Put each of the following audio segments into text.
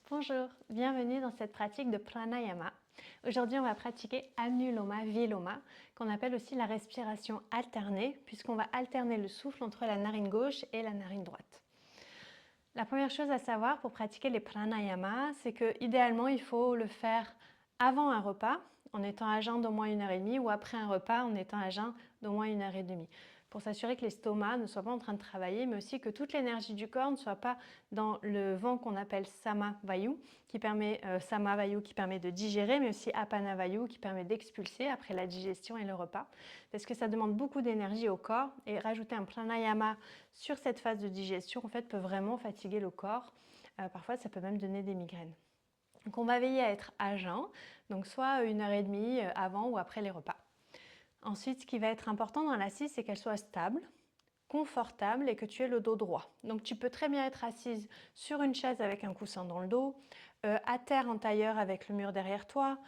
Bonjour, bienvenue dans cette pratique de pranayama. Aujourd'hui, on va pratiquer Anuloma Viloma, qu'on appelle aussi la respiration alternée, puisqu'on va alterner le souffle entre la narine gauche et la narine droite. La première chose à savoir pour pratiquer les pranayamas, c'est que idéalement, il faut le faire avant un repas, en étant à jeun d'au moins 1h30, ou après un repas, en étant à jeun d'au moins 1h30. Pour s'assurer que l'estomac ne soit pas en train de travailler, mais aussi que toute l'énergie du corps ne soit pas dans le vent qu'on appelle Samavayu, qui permet de digérer, mais aussi Apanavayu qui permet d'expulser après la digestion et le repas. Parce que ça demande beaucoup d'énergie au corps, et rajouter un pranayama sur cette phase de digestion en fait, peut vraiment fatiguer le corps. Parfois, ça peut même donner des migraines. Donc on va veiller à être à jeun, donc soit 1h30 avant ou après les repas. Ensuite, ce qui va être important dans l'assise, c'est qu'elle soit stable, confortable et que tu aies le dos droit. Donc tu peux très bien être assise sur une chaise avec un coussin dans le dos, à terre en tailleur avec le mur derrière toi,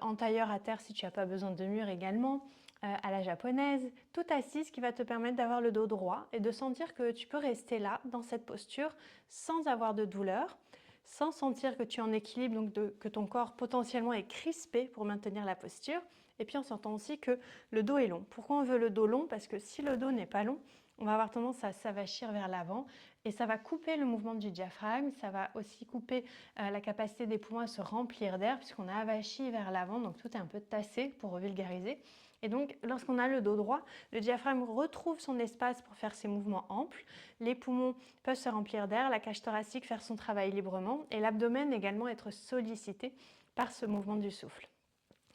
en tailleur à terre si tu n'as pas besoin de mur également, à la japonaise, toute assise qui va te permettre d'avoir le dos droit et de sentir que tu peux rester là, dans cette posture, sans avoir de douleur, sans sentir que tu es en équilibre, donc que ton corps potentiellement est crispé pour maintenir la posture, et puis en sentant aussi que le dos est long. Pourquoi on veut le dos long? Parce que si le dos n'est pas long, on va avoir tendance à s'avachir vers l'avant et ça va couper le mouvement du diaphragme, ça va aussi couper la capacité des poumons à se remplir d'air puisqu'on a avachi vers l'avant, donc tout est un peu tassé pour vulgariser. Et donc, lorsqu'on a le dos droit, le diaphragme retrouve son espace pour faire ses mouvements amples, les poumons peuvent se remplir d'air, la cage thoracique faire son travail librement et l'abdomen également être sollicité par ce mouvement du souffle.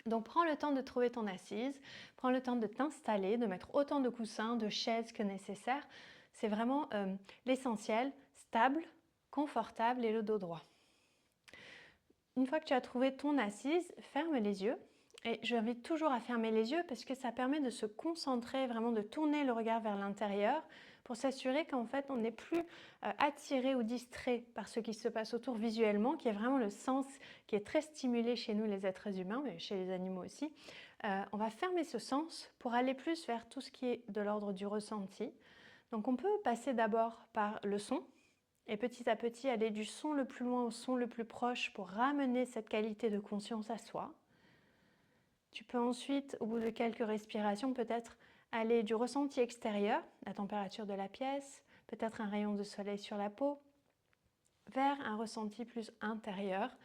Donc prends le temps de trouver ton assise, prends le temps de t'installer, de mettre autant de coussins, de chaises que nécessaire. C'est vraiment l'essentiel, stable, confortable et le dos droit. Une fois que tu as trouvé ton assise, ferme les yeux. Et j'invite toujours à fermer les yeux parce que ça permet de se concentrer, vraiment de tourner le regard vers l'intérieur pour s'assurer qu'en fait on n'est plus attiré ou distrait par ce qui se passe autour visuellement, qui est vraiment le sens qui est très stimulé chez nous les êtres humains, mais chez les animaux aussi. On va fermer ce sens pour aller plus vers tout ce qui est de l'ordre du ressenti. Donc on peut passer d'abord par le son, et petit à petit aller du son le plus loin au son le plus proche pour ramener cette qualité de conscience à soi. Tu peux ensuite, au bout de quelques respirations, peut-être aller du ressenti extérieur, la température de la pièce, peut-être un rayon de soleil sur la peau, vers un ressenti plus intérieur,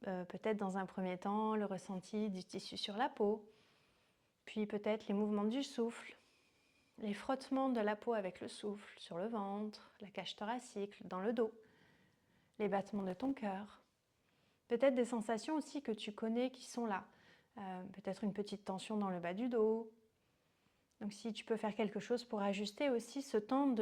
peut-être dans un premier temps le ressenti du tissu sur la peau, puis peut-être les mouvements du souffle, les frottements de la peau avec le souffle sur le ventre, la cage thoracique, dans le dos, les battements de ton cœur. Peut-être des sensations aussi que tu connais qui sont là. Peut-être une petite tension dans le bas du dos. Donc si tu peux faire quelque chose pour ajuster aussi ce temps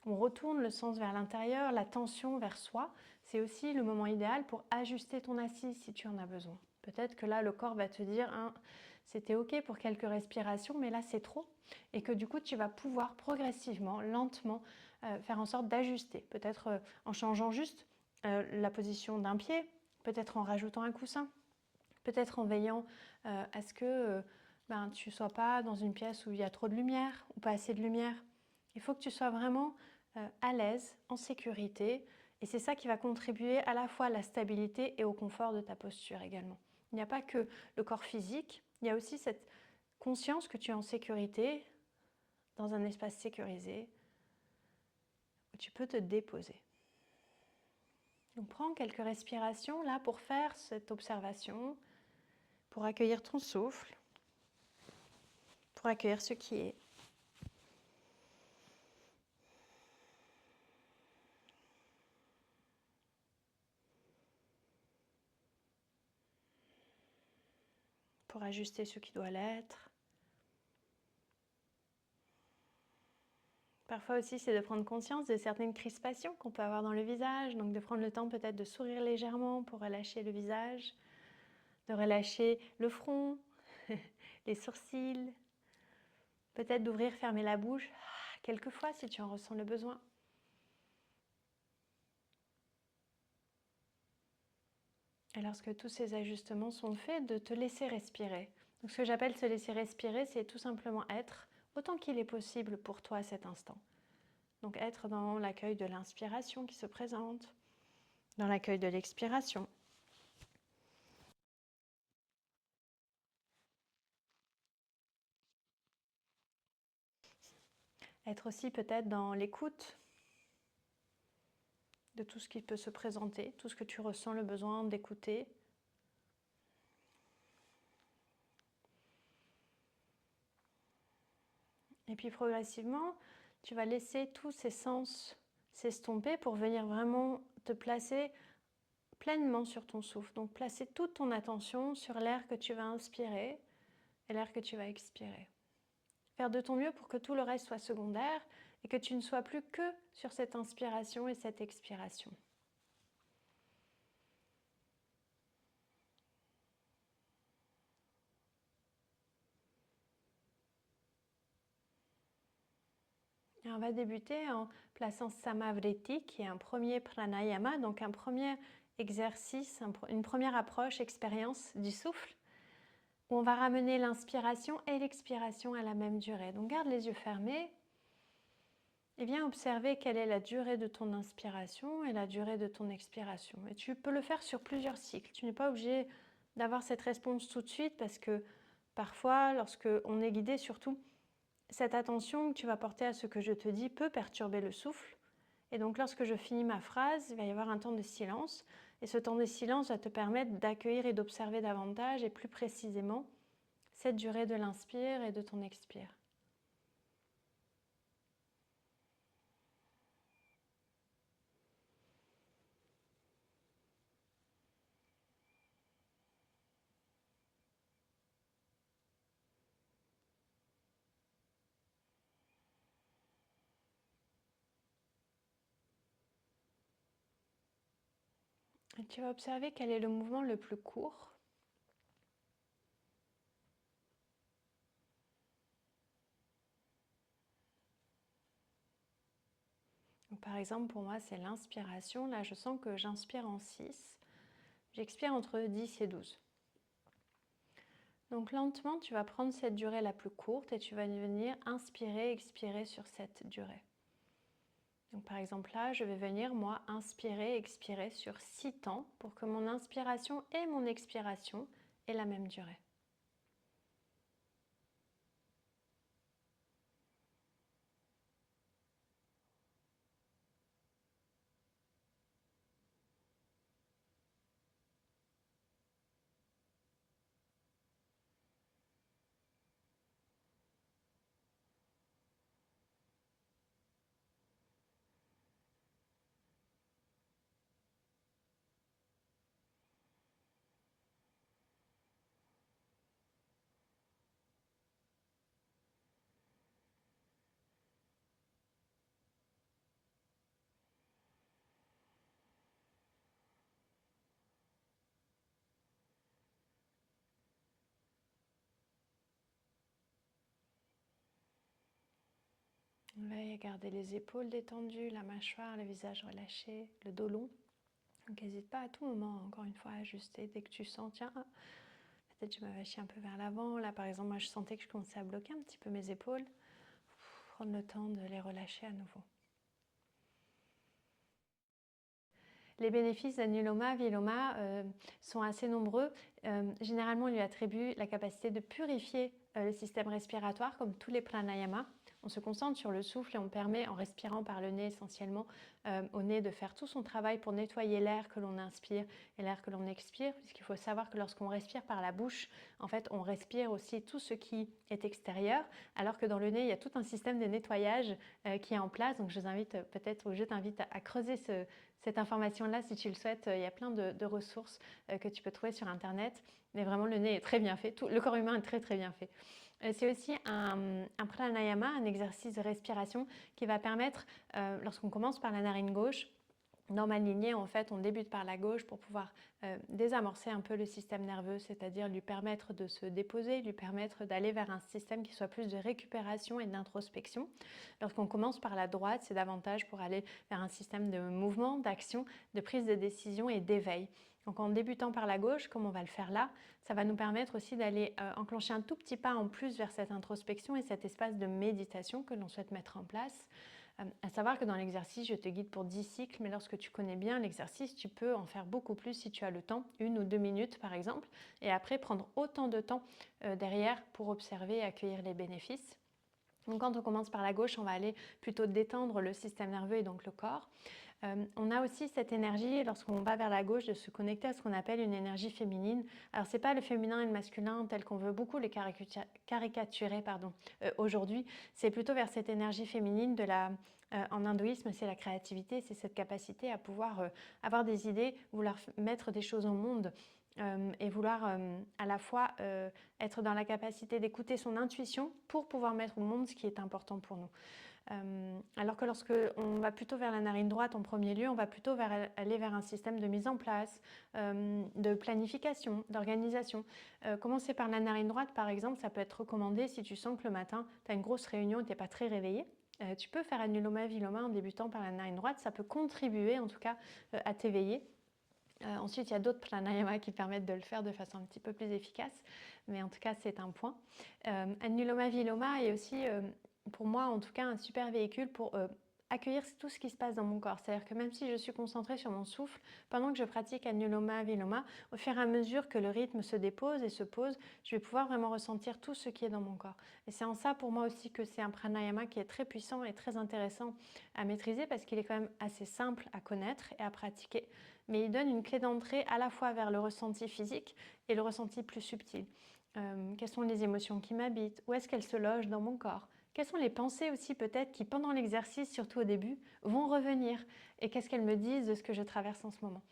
on retourne le sens vers l'intérieur, la tension vers soi, c'est aussi le moment idéal pour ajuster ton assise si tu en as besoin. Peut-être que là, le corps va te dire c'était ok pour quelques respirations, mais là, c'est trop. Et que du coup, tu vas pouvoir progressivement, lentement, faire en sorte d'ajuster. Peut-être en changeant juste la position d'un pied, peut-être en rajoutant un coussin, peut-être en veillant à ce que tu ne sois pas dans une pièce où il y a trop de lumière ou pas assez de lumière. Il faut que tu sois vraiment à l'aise, en sécurité, et c'est ça qui va contribuer à la fois à la stabilité et au confort de ta posture également. Il n'y a pas que le corps physique, il y a aussi cette conscience que tu es en sécurité, dans un espace sécurisé, où tu peux te déposer. Donc prends quelques respirations là pour faire cette observation, pour accueillir ton souffle, pour accueillir ce qui est. Pour ajuster ce qui doit l'être. Parfois aussi, c'est de prendre conscience de certaines crispations qu'on peut avoir dans le visage, donc de prendre le temps peut-être de sourire légèrement pour relâcher le visage, de relâcher le front, les sourcils, peut-être d'ouvrir, fermer la bouche, quelques fois si tu en ressens le besoin. Et lorsque tous ces ajustements sont faits, de te laisser respirer. Donc ce que j'appelle se laisser respirer, c'est tout simplement être autant qu'il est possible pour toi à cet instant. Donc être dans l'accueil de l'inspiration qui se présente, dans l'accueil de l'expiration. Être aussi peut-être dans l'écoute de tout ce qui peut se présenter, tout ce que tu ressens le besoin d'écouter. Et puis progressivement, tu vas laisser tous ces sens s'estomper pour venir vraiment te placer pleinement sur ton souffle. Donc placer toute ton attention sur l'air que tu vas inspirer et l'air que tu vas expirer. Faire de ton mieux pour que tout le reste soit secondaire et que tu ne sois plus que sur cette inspiration et cette expiration. Et on va débuter en plaçant Samavriti, qui est un premier pranayama, donc un premier exercice, une première approche, expérience du souffle, où on va ramener l'inspiration et l'expiration à la même durée. Donc garde les yeux fermés et viens observer quelle est la durée de ton inspiration et la durée de ton expiration. Et tu peux le faire sur plusieurs cycles. Tu n'es pas obligé d'avoir cette réponse tout de suite parce que parfois, lorsque on est guidé, surtout, cette attention que tu vas porter à ce que je te dis peut perturber le souffle. Et donc lorsque je finis ma phrase, il va y avoir un temps de silence. Et ce temps de silence va te permettre d'accueillir et d'observer davantage et plus précisément cette durée de l'inspire et de ton expire. Et tu vas observer quel est le mouvement le plus court. Donc, par exemple, pour moi, c'est l'inspiration. Là, je sens que j'inspire en 6. J'expire entre 10 et 12. Donc lentement, tu vas prendre cette durée la plus courte et tu vas venir inspirer, expirer sur cette durée. Donc par exemple là, je vais venir moi inspirer, expirer sur 6 temps pour que mon inspiration et mon expiration aient la même durée. On va garder les épaules détendues, la mâchoire, le visage relâché, le dos long. Donc n'hésite pas à tout moment, encore une fois, à ajuster dès que tu sens, tiens, peut-être je m'avachis un peu vers l'avant. Là par exemple, moi je sentais que je commençais à bloquer un petit peu mes épaules. Prendre le temps de les relâcher à nouveau. Les bénéfices d'Anuloma Viloma sont assez nombreux. Généralement, on lui attribue la capacité de purifier le système respiratoire, comme tous les pranayamas. On se concentre sur le souffle et on permet, en respirant par le nez essentiellement, au nez de faire tout son travail pour nettoyer l'air que l'on inspire et l'air que l'on expire, puisqu'il faut savoir que lorsqu'on respire par la bouche, en fait, on respire aussi tout ce qui est extérieur, alors que dans le nez, il y a tout un système de nettoyage qui est en place. Donc, je t'invite à creuser cette information-là si tu le souhaites. Il y a plein de ressources que tu peux trouver sur Internet. Mais vraiment, le nez est très bien fait. Le corps humain est très, très bien fait. C'est aussi un pranayama, un exercice de respiration qui va permettre, lorsqu'on commence par la narine gauche, dans ma lignée, en fait, on débute par la gauche pour pouvoir désamorcer un peu le système nerveux, c'est-à-dire lui permettre de se déposer, lui permettre d'aller vers un système qui soit plus de récupération et d'introspection. Lorsqu'on commence par la droite, c'est davantage pour aller vers un système de mouvement, d'action, de prise de décision et d'éveil. Donc en débutant par la gauche, comme on va le faire là, ça va nous permettre aussi d'aller enclencher un tout petit pas en plus vers cette introspection et cet espace de méditation que l'on souhaite mettre en place. À savoir que dans l'exercice, je te guide pour 10 cycles, mais lorsque tu connais bien l'exercice, tu peux en faire beaucoup plus si tu as le temps, 1 ou 2 minutes par exemple, et après prendre autant de temps derrière pour observer et accueillir les bénéfices. Donc quand on commence par la gauche, on va aller plutôt détendre le système nerveux et donc le corps. On a aussi cette énergie, lorsqu'on va vers la gauche, de se connecter à ce qu'on appelle une énergie féminine. Alors, ce n'est pas le féminin et le masculin tel qu'on veut beaucoup les caricaturer aujourd'hui. C'est plutôt vers cette énergie féminine en hindouisme, c'est la créativité, c'est cette capacité à pouvoir avoir des idées, vouloir mettre des choses au monde. Et vouloir à la fois être dans la capacité d'écouter son intuition pour pouvoir mettre au monde ce qui est important pour nous. Alors que lorsque on va plutôt vers la narine droite en premier lieu, on va plutôt aller vers un système de mise en place, de planification, d'organisation. Commencer par la narine droite, par exemple, ça peut être recommandé si tu sens que le matin, tu as une grosse réunion et tu n'es pas très réveillé. Tu peux faire Anuloma Viloma en débutant par la narine droite, ça peut contribuer en tout cas à t'éveiller. Ensuite, il y a d'autres pranayamas qui permettent de le faire de façon un petit peu plus efficace, mais en tout cas, c'est un point. Anuloma Viloma est aussi pour moi en tout cas un super véhicule pour accueillir tout ce qui se passe dans mon corps. C'est-à-dire que même si je suis concentrée sur mon souffle, pendant que je pratique Anuloma Viloma, au fur et à mesure que le rythme se dépose et se pose, je vais pouvoir vraiment ressentir tout ce qui est dans mon corps. Et c'est en ça pour moi aussi que c'est un pranayama qui est très puissant et très intéressant à maîtriser parce qu'il est quand même assez simple à connaître et à pratiquer. Mais il donne une clé d'entrée à la fois vers le ressenti physique et le ressenti plus subtil. Quelles sont les émotions qui m'habitent? Où est-ce qu'elles se logent dans mon corps? Quelles sont les pensées aussi peut-être qui, pendant l'exercice, surtout au début, vont revenir? Et qu'est-ce qu'elles me disent de ce que je traverse en ce moment?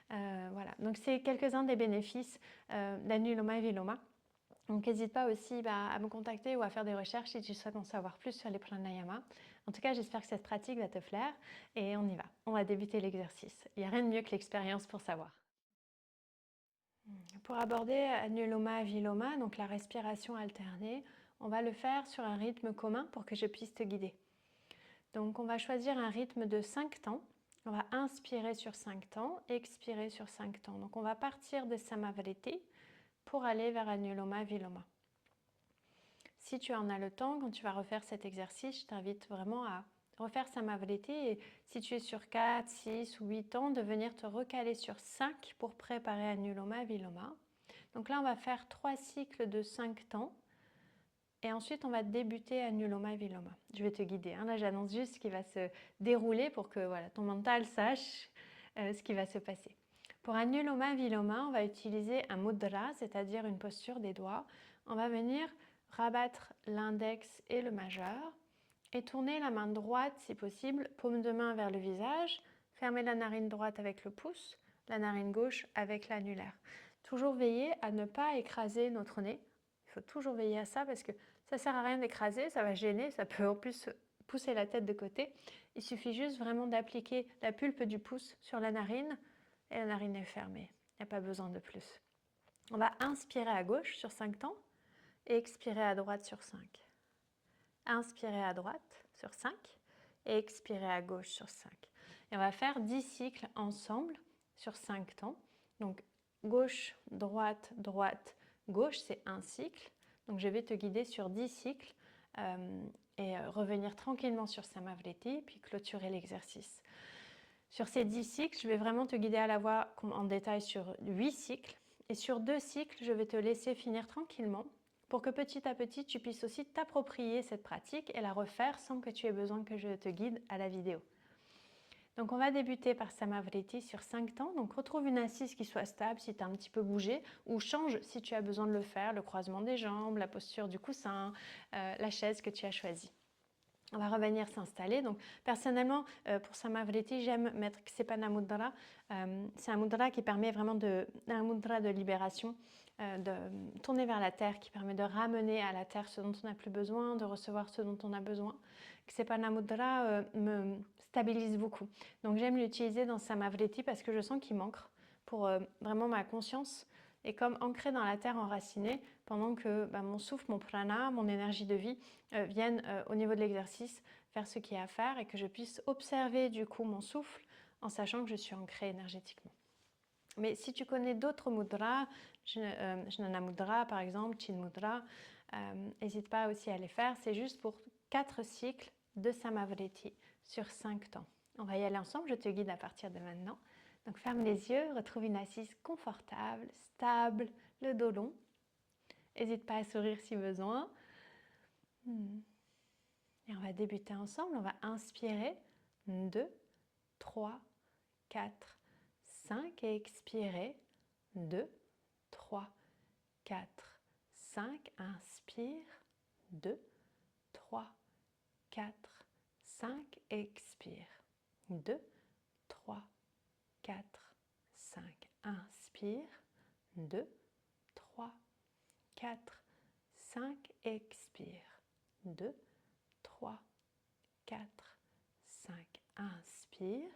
Voilà, donc c'est quelques-uns des bénéfices d'Anuloma Viloma. Donc n'hésite pas aussi à me contacter ou à faire des recherches si tu souhaites en savoir plus sur les pranayamas. En tout cas, j'espère que cette pratique va te plaire et on y va. On va débuter l'exercice. Il n'y a rien de mieux que l'expérience pour savoir. Pour aborder Anuloma Viloma, donc la respiration alternée, on va le faire sur un rythme commun pour que je puisse te guider. Donc on va choisir un rythme de 5 temps. On va inspirer sur 5 temps, expirer sur 5 temps. Donc on va partir de Samavriti pour aller vers Anuloma Viloma. Si tu en as le temps, quand tu vas refaire cet exercice, je t'invite vraiment à refaire Samavriti et si tu es sur 4, 6 ou 8 ans, de venir te recaler sur 5 pour préparer Anuloma Viloma. Donc là, on va faire 3 cycles de 5 temps et ensuite on va débuter Anuloma Viloma. Je vais te guider. Là, j'annonce juste ce qui va se dérouler pour que voilà, ton mental sache ce qui va se passer. Pour Anuloma Viloma, on va utiliser un mudra, c'est-à-dire une posture des doigts. On va venir rabattre l'index et le majeur et tourner la main droite si possible, paume de main vers le visage, fermer la narine droite avec le pouce, la narine gauche avec l'annulaire. Toujours veiller à ne pas écraser notre nez. Il faut toujours veiller à ça parce que ça ne sert à rien d'écraser, ça va gêner, ça peut en plus pousser la tête de côté. Il suffit juste vraiment d'appliquer la pulpe du pouce sur la narine et la narine est fermée. Il n'y a pas besoin de plus. On va inspirer à gauche sur 5 temps et expirer à droite sur 5. Inspirer à droite sur 5 et expirer à gauche sur 5. Et on va faire 10 cycles ensemble sur 5 temps. Donc gauche, droite, droite, gauche, c'est un cycle. Donc je vais te guider sur 10 cycles et revenir tranquillement sur Samavriti, puis clôturer l'exercice. Sur ces 10 cycles, je vais vraiment te guider à la voix en détail sur 8 cycles. Et sur 2 cycles, je vais te laisser finir tranquillement pour que petit à petit, tu puisses aussi t'approprier cette pratique et la refaire sans que tu aies besoin que je te guide à la vidéo. Donc on va débuter par Samavriti sur 5 temps. Donc retrouve une assise qui soit stable si tu as un petit peu bougé ou change si tu as besoin de le faire, le croisement des jambes, la posture du coussin, la chaise que tu as choisie. On va revenir s'installer. Donc personnellement, pour Samavriti, j'aime mettre Ksepana Mudra. C'est un mudra qui permet vraiment un mudra de libération, de tourner vers la terre, qui permet de ramener à la terre ce dont on n'a plus besoin, de recevoir ce dont on a besoin. Ksepana Mudra me stabilise beaucoup. Donc j'aime l'utiliser dans Samavriti parce que je sens qu'il manque pour vraiment ma conscience et comme ancrée dans la terre enracinée pendant que mon souffle, mon prana, mon énergie de vie viennent au niveau de l'exercice faire ce qu'il y a à faire et que je puisse observer du coup mon souffle en sachant que je suis ancrée énergétiquement. Mais si tu connais d'autres mudras, Jnana Mudra par exemple, Chin Mudra, n'hésite pas aussi à les faire. C'est juste pour 4 cycles de Samavriti sur 5 temps. On va y aller ensemble, je te guide à partir de maintenant. Donc ferme les yeux, retrouve une assise confortable, stable, le dos long. N'hésite pas à sourire si besoin. Et on va débuter ensemble, on va inspirer, 2, 3, 4, 5 et expirer, 2, 3, 4, 5, inspire, 2, 3, 4, 5, expire, 2, 3, 4, 5, inspire, 2, 3, 4, 5, expire, 2, 3, 4, 5, inspire,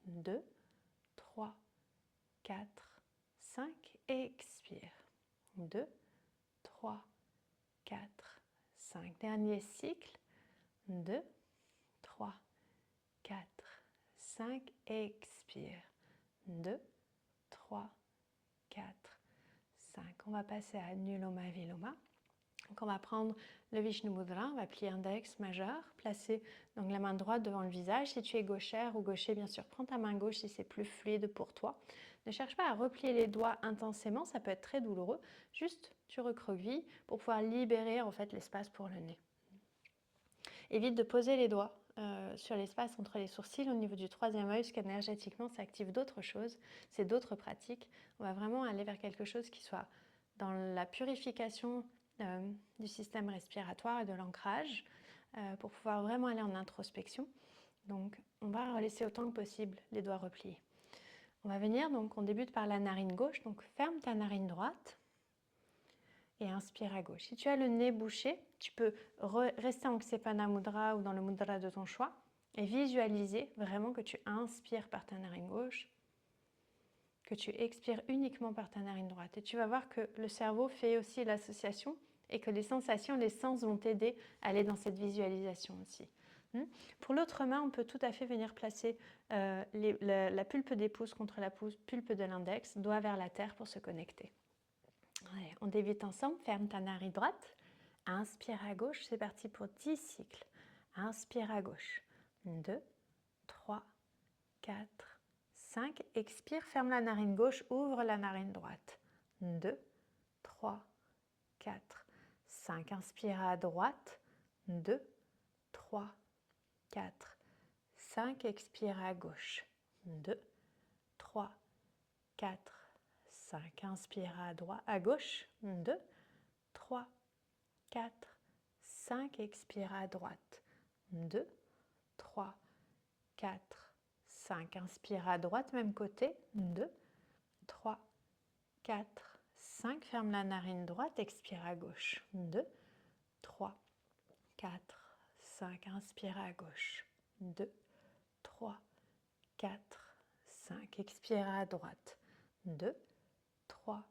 2, 3, 4, 5, expire, 2, 3, 4, 5. Dernier cycle, 2, 3, 4, 5, expire, 2, 3, 4, 5. On va passer à Anuloma Viloma. Donc on va prendre le Vishnu Mudra, on va plier index majeur, placer donc la main droite devant le visage. Si tu es gauchère ou gaucher, bien sûr, prends ta main gauche si c'est plus fluide pour toi. Ne cherche pas à replier les doigts intensément, ça peut être très douloureux. Juste, tu recroquevilles pour pouvoir libérer en fait l'espace pour le nez. Évite de poser les doigts sur l'espace entre les sourcils au niveau du troisième œil, parce qu'énergétiquement, ça active d'autres choses, c'est d'autres pratiques. On va vraiment aller vers quelque chose qui soit dans la purification du système respiratoire et de l'ancrage pour pouvoir vraiment aller en introspection. Donc, on va laisser autant que possible les doigts repliés. On va venir, donc on débute par la narine gauche, donc ferme ta narine droite et inspire à gauche. Si tu as le nez bouché, tu peux rester en Ksepana Mudra ou dans le mudra de ton choix et visualiser vraiment que tu inspires par ta narine gauche, que tu expires uniquement par ta narine droite. Et tu vas voir que le cerveau fait aussi l'association et que les sensations, les sens vont t'aider à aller dans cette visualisation aussi. Pour l'autre main, on peut tout à fait venir placer la pulpe des pouces contre la pulpe de l'index, doigt vers la terre pour se connecter. Allez, on débute ensemble, ferme ta narine droite, inspire à gauche, c'est parti pour 10 cycles. Inspire à gauche, 2, 3, 4, 5, expire, ferme la narine gauche, ouvre la narine droite, 2, 3, 4, 5, inspire à droite, 2, 3, 4, 5, expire à gauche, 2, 3, 4, 5, inspire à droite, à gauche, 2, 3, 4, 5, expire à droite, 2, 3, 4, 5, inspire à droite, même côté, 2, 3, 4, 5, ferme la narine droite, expire à gauche, 2, 3, 4, 5, inspire à gauche, 2, 3, 4, 5, expire à droite, 2, 3,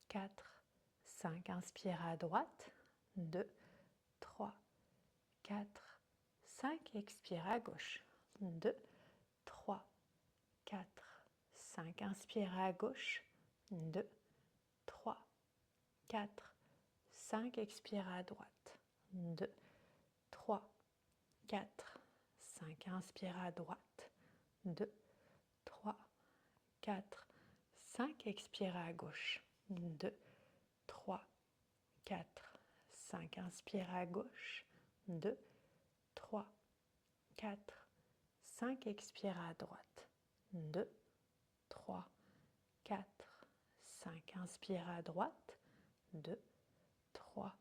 4, 5, inspire à droite, 2, 3, 4, 5, expire à gauche, 2, 3, 4, 5, inspire à gauche, 2, 3, 4, 5, expire à droite, 2, 3, 4, 5, inspire à droite, 2, 3, 4, 5, expire à gauche, 2, 3, 4, 5, inspire à gauche, 2, 3, 4, 5, expire à droite, 2, 3, 4, 5, inspire à droite, 2, 3,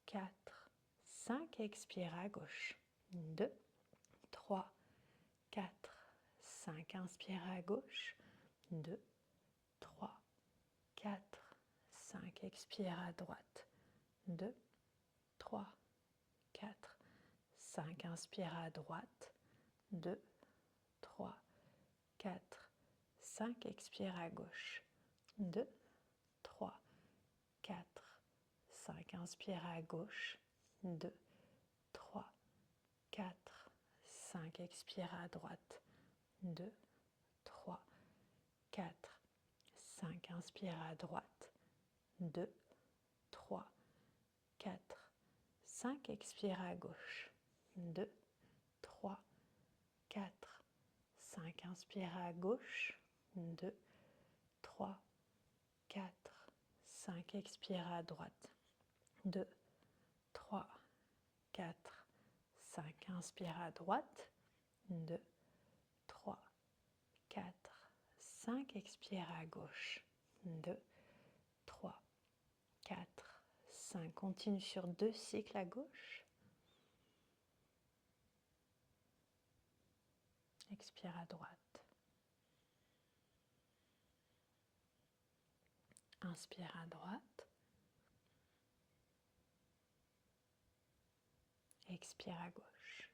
4, 5, expire à gauche, 2, 3, 4, 5, inspire à gauche, 2, 3, 4, 5, expire à droite, 2, 3, 4, 5, inspire à droite, 2, 3, 4, 5, expire à gauche, 2, 3, 4, 5, inspire à gauche, 2, 3, 4, 5, expire à droite, 2, 3, 4, 5, inspire à droite, 2, 3, 4, 5, expire à gauche, 2, 3, 5. Inspire à gauche. 2, 3, 4, 5. Expire à droite. 2, 3, 4, 5. Inspire à droite. 2, 3, 4, 5. Expire à gauche. 2, 3, 4, 5. Continue sur 2 cycles à gauche. Expire à droite. Inspire à droite. Expire à gauche.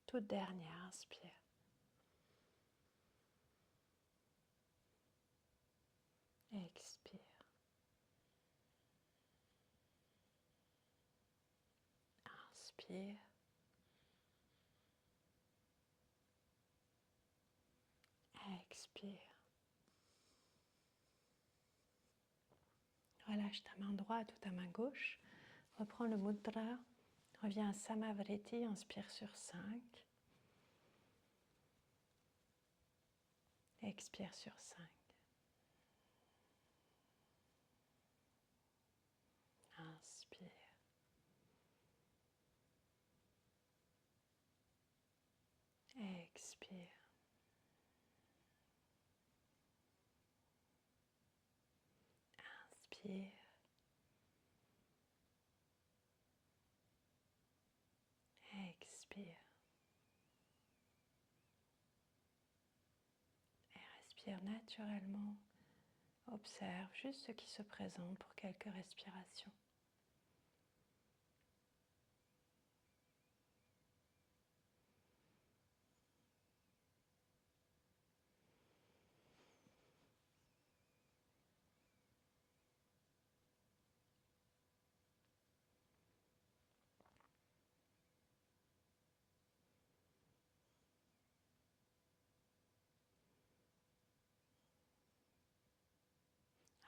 Toute dernière, inspire. Expire. Inspire. Expire. Relâche ta main droite ou ta main gauche. Reprends le mudra. Reviens à Samavriti. Inspire sur 5. Expire sur 5. Inspire. Expire. Inspire. Expire. Et respire naturellement. Observe juste ce qui se présente pour quelques respirations.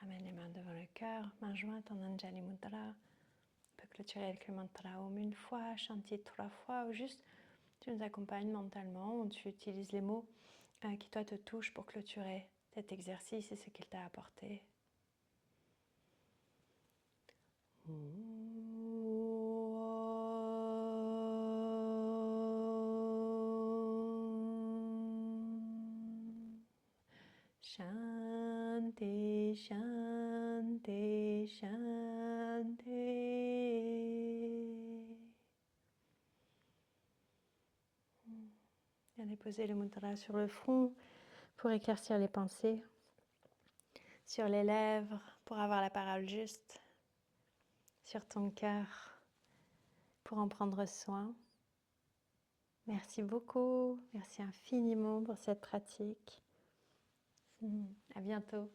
Amène les mains devant le cœur, main jointe en Anjali Mudra. On peut clôturer avec le mantra Om une fois, Shanti 3 fois, ou juste tu nous accompagnes mentalement, ou tu utilises les mots qui toi te touchent pour clôturer cet exercice et ce qu'il t'a apporté. Shanti, Shanti, Shanti. Viens déposer le mudra sur le front pour éclaircir les pensées, sur les lèvres pour avoir la parole juste, sur ton cœur pour en prendre soin. Merci beaucoup, merci infiniment pour cette pratique. À bientôt.